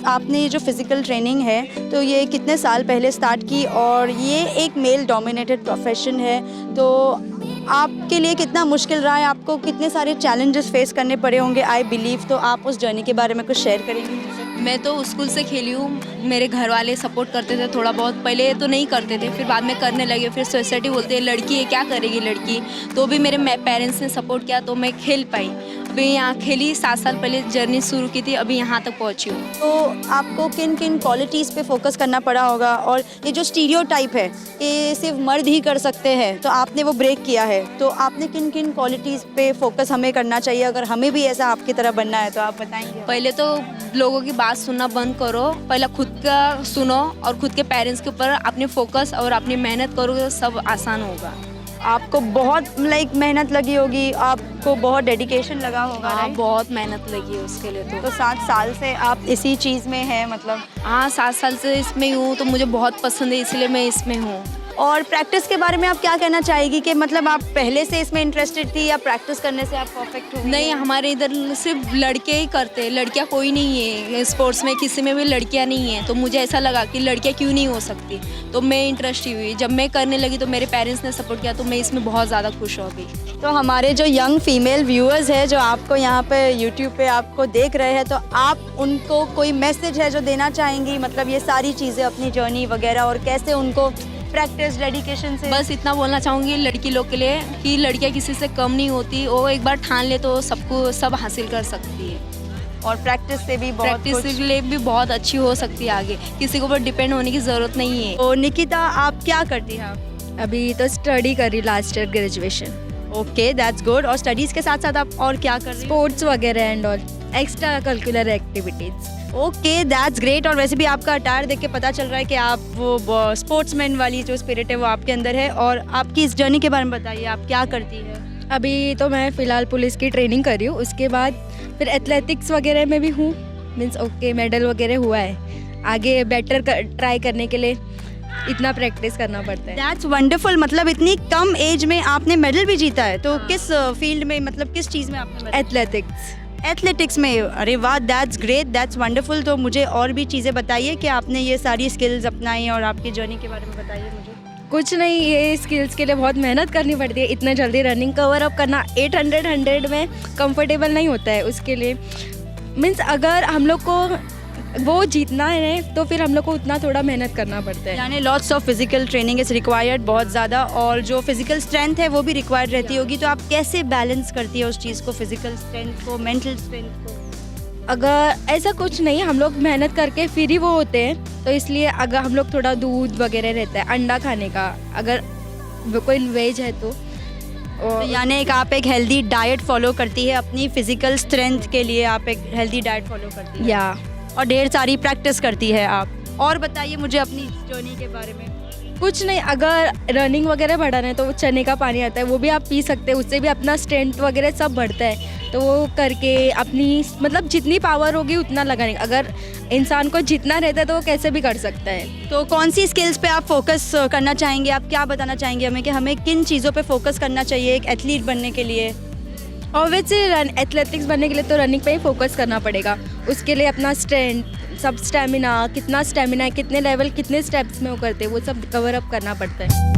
आपने जो physical training है तो ये कितने साल पहले स्टार्ट की, और ये एक मेल डोमिनेटेड प्रोफेशन है, तो आपके लिए कितना मुश्किल रहा है, आपको कितने सारे चैलेंजेस फेस करने पड़े होंगे आई बिलीव, तो आप उस जर्नी के बारे में कुछ शेयर करेंगे? मैं तो स्कूल से खेली हूँ, मेरे घर वाले सपोर्ट करते थे थोड़ा बहुत, पहले तो नहीं करते थे, फिर बाद में करने लगे। फिर सोसाइटी बोलते हैं लड़की है क्या करेगी लड़की, तो भी मेरे पेरेंट्स ने सपोर्ट किया तो मैं खेल पाई। अभी यहाँ खेली 7 साल पहले जर्नी शुरू की थी, अभी यहाँ तक पहुँची हूँ। तो आपको किन किन क्वालिटीज़ पे फोकस करना पड़ा होगा, और ये जो स्टीरियोटाइप है कि सिर्फ मर्द ही कर सकते हैं, तो आपने वो ब्रेक किया है, तो आपने किन किन क्वालिटीज़ पे फोकस हमें करना चाहिए अगर हमें भी ऐसा आपकी तरह बनना है, तो आप बताएंगे? पहले तो लोगों की बात सुनना बंद करो, पहले खुद का सुनो और खुद के पेरेंट्स के ऊपर अपने फोकस और अपनी मेहनत करोगे तो सब आसान होगा। आपको बहुत मेहनत लगी होगी, आपको बहुत डेडिकेशन लगा होगा। हाँ, राइट? बहुत मेहनत लगी है उसके लिए। तो 7 साल से आप इसी चीज़ में हैं मतलब? हाँ, 7 साल से इसमें हूँ, तो मुझे बहुत पसंद है इसलिए मैं इसमें हूँ। और प्रैक्टिस के बारे में आप क्या कहना चाहेगी कि मतलब आप पहले से इसमें इंटरेस्टेड थी या प्रैक्टिस करने से आप परफेक्ट हो? नहीं, हमारे इधर सिर्फ लड़के ही करते हैं, लड़कियां कोई नहीं है स्पोर्ट्स में, किसी में भी लड़कियां नहीं है, तो मुझे ऐसा लगा कि लड़कियां क्यों नहीं हो सकती, तो मैं इंटरेस्ट हुई। जब मैं करने लगी तो मेरे पेरेंट्स ने सपोर्ट किया, तो मैं इसमें बहुत ज़्यादा खुश हो गई। तो हमारे जो यंग फीमेल व्यूअर्स हैं जो आपको यहाँ पे यूट्यूब पे आपको देख रहे हैं, तो आप उनको कोई मैसेज है जो देना चाहेंगी, मतलब ये सारी चीज़ें अपनी जर्नी वगैरह और कैसे उनको प्रैक्टिस डेडिकेशन से? बस इतना बोलना चाहूँगी लड़की लोग के लिए कि लड़कियाँ किसी से कम नहीं होती, वो एक बार ठान ले तो सबको सब हासिल कर सकती है, और प्रैक्टिस से भी बहुत प्रैक्टिस के लिए भी बहुत अच्छी हो सकती है आगे, किसी के ऊपर डिपेंड होने की ज़रूरत नहीं है। तो निकिता आप क्या करती हैं आप? अभी तो स्टडी कर रही, last year graduation. Okay, that's good. और स्टडीज़ के साथ साथ आप और क्या कर रही हैं? स्पोर्ट्स वगैरह and all, extra curricular activities. Okay, that's great. और वैसे भी आपका अटायर देख के पता चल रहा है कि आप वो स्पोर्ट्समैन वाली जो स्पिरिट है वो आपके अंदर है। और आपकी इस जर्नी के बारे में बताइए, आप क्या करती है? अभी तो मैं फ़िलहाल पुलिस की ट्रेनिंग कर रही हूँ, उसके बाद फिर एथलेटिक्स वगैरह में भी हूँ, मीन्स ओके मेडल वगैरह हुआ है। आगे बेटर ट्राई करने के लिए इतना प्रैक्टिस करना पड़ता है। That's wonderful. मतलब इतनी कम एज में आपने मेडल भी जीता है, तो किस फील्ड में, मतलब किस चीज़ में आपने medal? एथलेटिक्स। एथलेटिक्स में? अरे वाह, दैट्स ग्रेट, दैट्स वंडरफुल। तो मुझे और भी चीज़ें बताइए कि आपने ये सारी स्किल्स अपनाई और आपकी जर्नी के बारे में बताइए मुझे। कुछ नहीं, ये स्किल्स के लिए बहुत मेहनत करनी पड़ती है, इतना जल्दी रनिंग कवर अप करना 800 में कंफर्टेबल नहीं होता है। उसके लिए मीन्स अगर हम लोग को वो जीतना है तो फिर हम लोग को उतना थोड़ा मेहनत करना पड़ता है। यानी lots of physical training is required, बहुत ज़्यादा, और जो फिजिकल स्ट्रेंथ है वो भी रिक्वायर्ड रहती होगी। तो आप कैसे बैलेंस करती है उस चीज़ को, फिजिकल स्ट्रेंथ को, मेंटल स्ट्रेंथ को? अगर ऐसा कुछ नहीं, हम लोग मेहनत करके फिर ही वो होते हैं, तो इसलिए अगर हम लोग थोड़ा दूध वगैरह रहता है, अंडा खाने का, अगर कोई वेज है तो यानी आप एक हेल्दी डाइट फॉलो करती है अपनी फिजिकल स्ट्रेंथ के लिए, आप एक हेल्दी डाइट फॉलो करती है या और ढेर सारी प्रैक्टिस करती है आप। और बताइए मुझे अपनी जर्नी के बारे में। कुछ नहीं, अगर रनिंग वगैरह बढ़ाना है तो वो चने का पानी आता है, वो भी आप पी सकते हैं, उससे भी अपना स्ट्रेंथ वगैरह सब बढ़ता है। तो वो करके अपनी मतलब जितनी पावर होगी उतना लगाने, अगर इंसान को जितना रहता है तो वो कैसे भी कर सकता है। तो कौन सी स्किल्स पे आप फोकस करना चाहेंगे, आप क्या बताना चाहेंगे हमें कि हमें किन चीज़ों पे फोकस करना चाहिए एक एथलीट बनने के लिए? ऑब्वियसली एथलेटिक्स बनने के लिए तो रनिंग पे ही फोकस करना पड़ेगा, उसके लिए अपना स्ट्रेंथ, सब स्टेमिना, कितना स्टेमिना है, कितने लेवल, कितने स्टेप्स में वो करते हैं, वो सब कवर अप करना पड़ता है।